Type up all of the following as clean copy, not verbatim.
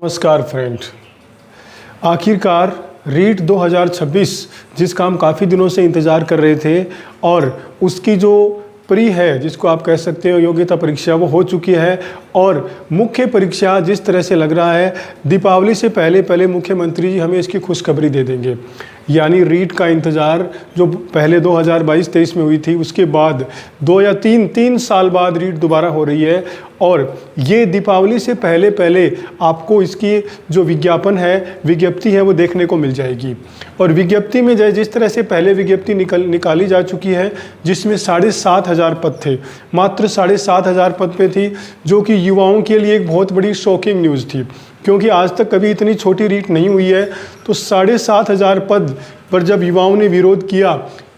नमस्कार फ्रेंड। आखिरकार रीट 2026 जिसका हम काफ़ी दिनों से इंतज़ार कर रहे थे और उसकी जो प्री है, जिसको आप कह सकते हो योग्यता परीक्षा, वो हो चुकी है। और मुख्य परीक्षा जिस तरह से लग रहा है, दीपावली से पहले पहले मुख्यमंत्री जी हमें इसकी खुशखबरी दे देंगे। यानी रीट का इंतज़ार जो पहले 2022-23 में हुई थी, उसके बाद 2 या 3 साल बाद रीट दोबारा हो रही है। और ये दीपावली से पहले पहले आपको इसकी जो विज्ञापन है, विज्ञप्ति है, वो देखने को मिल जाएगी। और विज्ञप्ति में जिस तरह से पहले विज्ञप्ति निकाली जा चुकी है, जिसमें 7,500 पद थे, मात्र 7,500 पद पे थी, जो कि युवाओं के लिए एक बहुत बड़ी शॉकिंग न्यूज़ थी, क्योंकि आज तक कभी इतनी छोटी रीट नहीं हुई है। तो 7,500 पद पर जब युवाओं ने विरोध किया,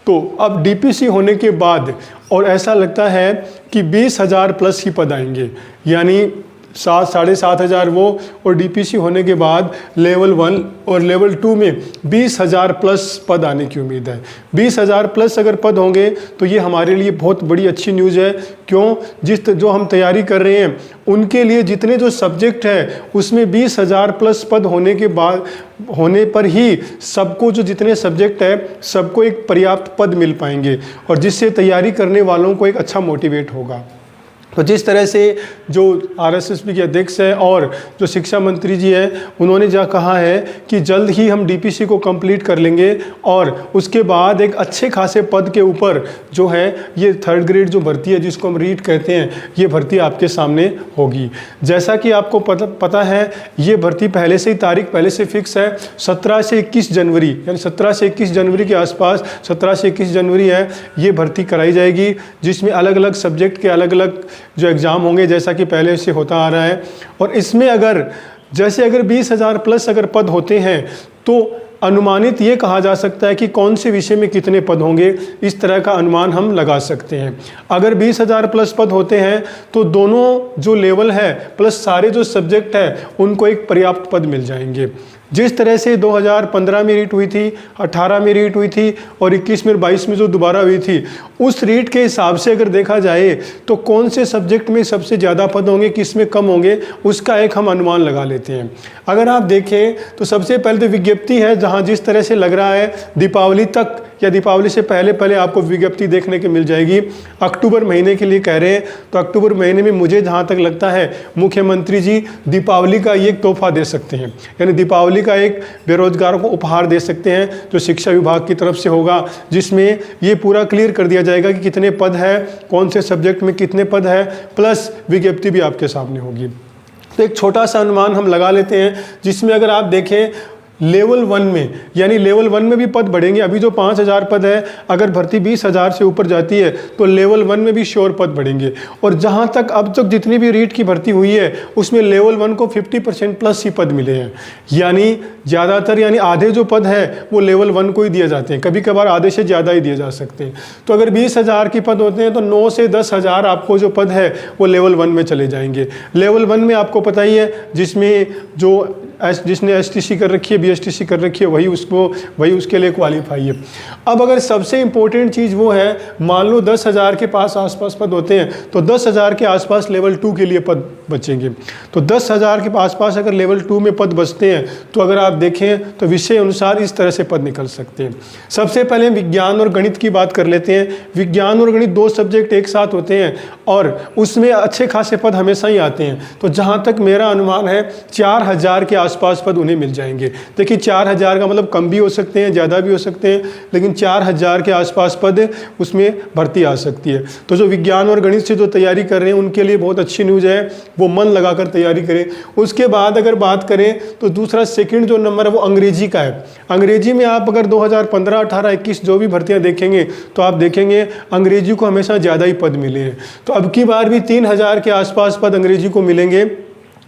तो अब डीपीसी होने के बाद और ऐसा लगता है कि 20,000 प्लस ही पद आएंगे, यानी 7,500 वो, और डीपीसी होने के बाद लेवल 1 और लेवल 2 में 20,000 प्लस पद आने की उम्मीद है। 20,000 प्लस अगर पद होंगे तो ये हमारे लिए बहुत बड़ी अच्छी न्यूज़ है। क्यों? जो हम तैयारी कर रहे हैं उनके लिए जितने जो सब्जेक्ट है उसमें 20,000 प्लस पद होने पर ही सबको, जो जितने सब्जेक्ट है, सबको एक पर्याप्त पद मिल पाएंगे, और जिससे तैयारी करने वालों को एक अच्छा मोटिवेट होगा। तो जिस तरह से जो आरएसएसबी के अध्यक्ष है और जो शिक्षा मंत्री जी हैं, उन्होंने जो कहा है कि जल्द ही हम डीपीसी को कंप्लीट कर लेंगे और उसके बाद एक अच्छे खासे पद के ऊपर जो है ये 3rd ग्रेड जो भर्ती है, जिसको हम रीट कहते हैं, ये भर्ती आपके सामने होगी। जैसा कि आपको पता है, ये भर्ती पहले से ही तारीख पहले से फिक्स है, 17 से 21 जनवरी, यानी 17 से 21 जनवरी के आसपास, 17 से 21 जनवरी है, ये भर्ती कराई जाएगी, जिसमें अलग अलग सब्जेक्ट के अलग अलग जो एग्ज़ाम होंगे, जैसा कि पहले से होता आ रहा है। और इसमें अगर 20,000 प्लस अगर पद होते हैं तो अनुमानित ये कहा जा सकता है कि कौन से विषय में कितने पद होंगे, इस तरह का अनुमान हम लगा सकते हैं। अगर 20,000 प्लस पद होते हैं तो दोनों जो लेवल है प्लस सारे जो सब्जेक्ट है उनको एक पर्याप्त पद मिल जाएंगे। जिस तरह से 2015 में रीट हुई थी, 18 में रीट हुई थी और 21 में 22 में जो दोबारा हुई थी, उस रीट के हिसाब से अगर देखा जाए तो कौन से सब्जेक्ट में सबसे ज़्यादा पद होंगे, किस में कम होंगे, उसका एक हम अनुमान लगा लेते हैं। अगर आप देखें तो सबसे पहले तो विज्ञप्ति है, जहाँ जिस तरह से लग रहा है दीपावली तक या दीपावली से पहले पहले आपको विज्ञप्ति देखने को मिल जाएगी। अक्टूबर महीने के लिए कह रहे हैं, तो अक्टूबर महीने में मुझे जहाँ तक लगता है मुख्यमंत्री जी दीपावली का ये एक तोहफा दे सकते हैं, यानी दीपावली का एक बेरोजगारों को उपहार दे सकते हैं, जो शिक्षा विभाग की तरफ से होगा, जिसमें ये पूरा क्लियर कर दिया जाएगा कि कितने पद है, कौन से सब्जेक्ट में कितने पद है, प्लस विज्ञप्ति भी आपके सामने होगी। तो एक छोटा सा अनुमान हम लगा लेते हैं, जिसमें अगर आप देखें लेवल 1 में, यानी लेवल 1 में भी पद बढ़ेंगे। अभी जो 5,000 पद है, अगर भर्ती 20,000 से ऊपर जाती है तो लेवल 1 में भी श्योर पद बढ़ेंगे। और जहां तक अब तक जितनी भी रीट की भर्ती हुई है उसमें लेवल 1 को 50% प्लस ही पद मिले हैं, यानी ज़्यादातर, यानी आधे जो पद है वो लेवल 1 को ही दिए जाते हैं, कभी कभार आधे से ज़्यादा ही दिए जा सकते हैं। तो अगर 20,000 के पद होते हैं तो 9 से 10,000 आपको जो पद है वो लेवल 1 में चले जाएंगे। लेवल 1 में आपको पता ही है, जिसने एसटीसी कर रखी है, बीएसटीसी कर रखी है, वही उसके लिए क्वालिफाई है। अब अगर सबसे इंपॉर्टेंट चीज़ वो है, मान लो 10,000 के आसपास पद होते हैं तो 10,000 के आसपास लेवल 2 के लिए पद बचेंगे। तो 10,000 के आसपास अगर लेवल 2 में पद बचते हैं तो अगर आप देखें तो विषय अनुसार इस तरह से पद निकल सकते हैं। सबसे पहले विज्ञान और गणित की बात कर लेते हैं। विज्ञान और गणित 2 सब्जेक्ट एक साथ होते हैं और उसमें अच्छे खासे पद हमेशा ही आते हैं। तो जहाँ तक मेरा अनुमान है 4,000 के आसपास पद उन्हें मिल जाएंगे। देखिए 4,000 का मतलब कम भी हो सकते हैं, ज़्यादा भी हो सकते हैं, लेकिन 4,000 के आसपास पद उसमें भर्ती आ सकती है। तो जो विज्ञान और गणित से जो तैयारी कर रहे हैं उनके लिए बहुत अच्छी न्यूज़ है, वो मन लगाकर तैयारी करें। उसके बाद अगर बात करें तो दूसरा सेकंड जो नंबर है वो अंग्रेजी का है। अंग्रेजी में आप अगर 2015, 18, 21 जो भी भर्तियाँ देखेंगे तो आप देखेंगे अंग्रेजी को हमेशा ज़्यादा ही पद मिले हैं। तो अब की बार भी 3,000 के आसपास पद अंग्रेजी को मिलेंगे।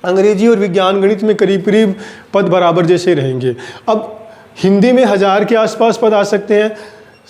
अंग्रेजी और विज्ञान गणित में करीब करीब पद बराबर जैसे रहेंगे। अब हिंदी में 1,000 के आसपास पद आ सकते हैं,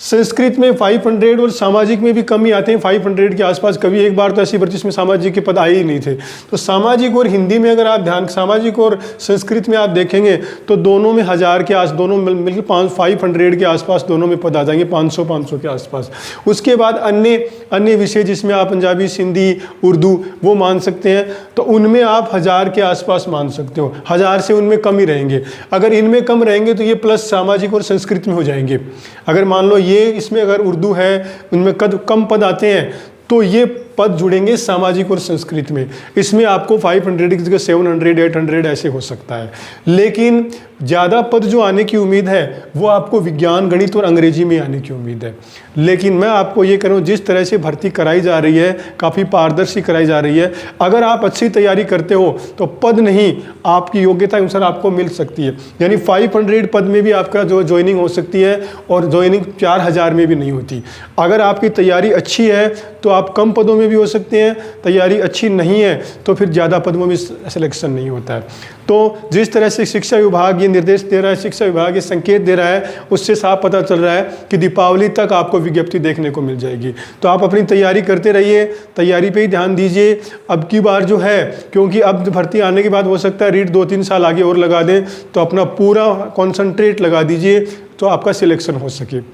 संस्कृत में 500 और सामाजिक में भी कम ही आते हैं, 500 के आसपास। कभी एक बार तो ऐसी भर्ती जिसमें सामाजिक के पद आए ही नहीं थे। तो सामाजिक और हिंदी में अगर आप ध्यान, सामाजिक और संस्कृत में आप देखेंगे तो दोनों में 1000 के आस, दोनों मिलकर 500 के आसपास दोनों में पद आ जाएंगे, 500 के आसपास। उसके बाद अन्य विषय जिसमें आप पंजाबी, सिंधी, उर्दू वो मान सकते हैं, तो उनमें आप 1000 के आसपास मान सकते हो। 1000 से उनमें कम ही रहेंगे। अगर इनमें कम रहेंगे तो ये प्लस सामाजिक और संस्कृत में हो जाएंगे। अगर मान लो ये इसमें अगर उर्दू है, उनमें कम पद आते हैं, तो ये पद जुड़ेंगे सामाजिक और संस्कृत में। इसमें आपको 500 की जगह 700, 800 ऐसे हो सकता है। लेकिन ज़्यादा पद जो आने की उम्मीद है वो आपको विज्ञान, गणित और अंग्रेजी में आने की उम्मीद है। लेकिन मैं आपको ये कह रहा हूँ, जिस तरह से भर्ती कराई जा रही है, काफ़ी पारदर्शी कराई जा रही है। अगर आप अच्छी तैयारी करते हो तो पद नहीं, आपकी योग्यता अनुसार आपको मिल सकती है। यानी 500 पद में भी आपका जो ज्वाइनिंग हो सकती है, और ज्वाइनिंग 4000 में भी नहीं होती। अगर आपकी तैयारी अच्छी है तो आप कम पदों में भी हो सकते हैं, तैयारी अच्छी नहीं है तो फिर ज़्यादा पदों में सिलेक्शन नहीं होता है। तो जिस तरह से शिक्षा विभाग ये निर्देश दे रहा है, शिक्षा विभाग ये संकेत दे रहा है, उससे साफ पता चल रहा है कि दीपावली तक आपको विज्ञप्ति देखने को मिल जाएगी। तो आप अपनी तैयारी करते रहिए, तैयारी पे ही ध्यान दीजिए। अब की बार जो है, क्योंकि अब भर्ती आने के बाद हो सकता है रीट 2-3 साल आगे और लगा दें, तो अपना पूरा कॉन्सनट्रेट लगा दीजिए तो आपका सिलेक्शन हो सके।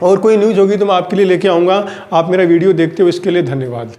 और कोई न्यूज़ होगी तो मैं आपके लिए लेके आऊँगा। आप मेरा वीडियो देखते हो इसके लिए धन्यवाद।